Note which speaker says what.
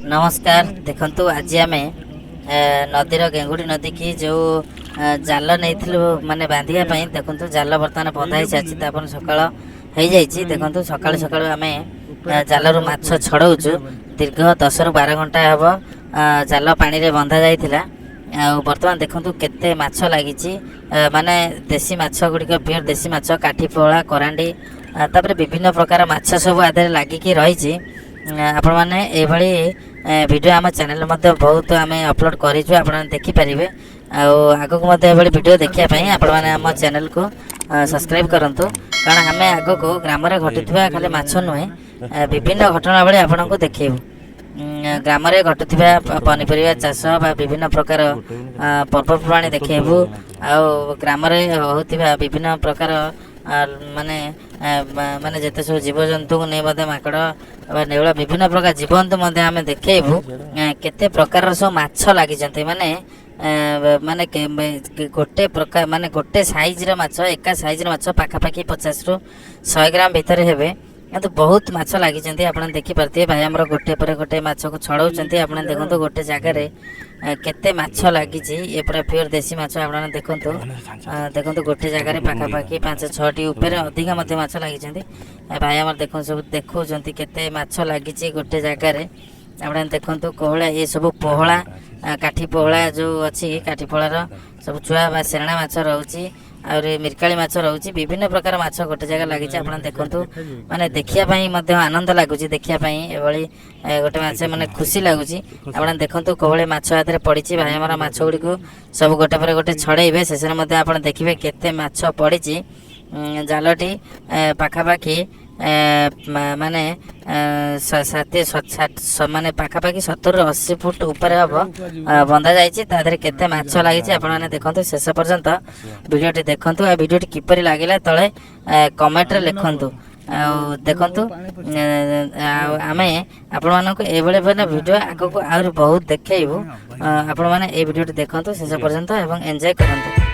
Speaker 1: नमस्कार देखंतु आज आम नदीर गेंगुड़ी नदी की जो जाल नहीं माने बांधिया देखु जाल बर्तमान बंधा ही सारी सकाल हो जाइए देखु सका सका आम जाल रु माछ छड़ाऊँ दीर्घ 10 ରୁ 12 घंटा हम जाल पानी रे बंधा जाइथिला बर्तमान देखु केते माछ लगी माने देसी माछ गुड़िक प्योर देसी माछ काठी पोहला करांडी तापर विभिन्न प्रकार माछ सब आधे लगिकी रही आपण मैंने ये वीडियो आम चैनल बहुत आम अपलोड करूँ आप देखिपारे आगक वीडियो देखापी आपण मैंने आम चैनल को सब्सक्राइब करूँ कारण आम आगक ग्राम घटुवा खाली माछ नुहे विभिन्न घटनावली आपण को देखू ग्राम घटुवा पनीपरिया चाष विभिन्न प्रकार पर्वपर्वाणी देखू ग्राम होता विभिन्न प्रकार माने माने जिते सब जीवजंतु को नहीं माकड़ नेवला विभिन्न प्रकार जीवजंतु आम देखू केते प्रकार सब माछ लगी माने माने गोटे प्रकार माने गोटे साइज माछ एका साइज माछ पाखापाखि 50 ରୁ 100 ग्राम भितर हेबे तो बहुत माछ लगी आप देखिपे भाई आम गोटे पर गोटे माछ को छड़ाऊँ आप देखो गोटे जगार केते माछ लगी ये पूरा प्योर देसी माछ आप देखो देखो गोटे जगार पाखापाखि 5-6टी ऊपर अधिक माछ लगी भाई आम देखो सब देखो केते माछ लगी गोटे जगार आप देखो कोहला ये सब पोहला काठी पोहला जो अच्छी काठी पोहलार सब छुआ सेरणा माछ रोचे और मिरकाली माछ रोचे विभिन्न प्रकार माछ गोटे जगह लगी आप देखु माने देखापी आनंद लगुच देखापी ये गोटे माछ माने खुशी लगुच आप देखु कोहले माछ हाथ में पड़ी भाई आम माछ गुड़ी सब गोटे पर गोटे छड़े शेष में आप देखिए केते माछ पड़ी जालटी पाखापाखि माने माने पाखापाखि 70 ରୁ 80 फुट ऊपर हम बंधा जाइए केते माछ लगी आप देखते शेष पर्यंत वीडियोटी देखु आ वीडियोटी किपरि लगिला तले कमेंट रे लिखंतु देखु आम आपण मानक एभले वीडियो आगको आहुरी बहुत देखैबु आपण माने ए वीडियोटी देखंतु शेष पर्यंत एवं एंजॉय करंतु।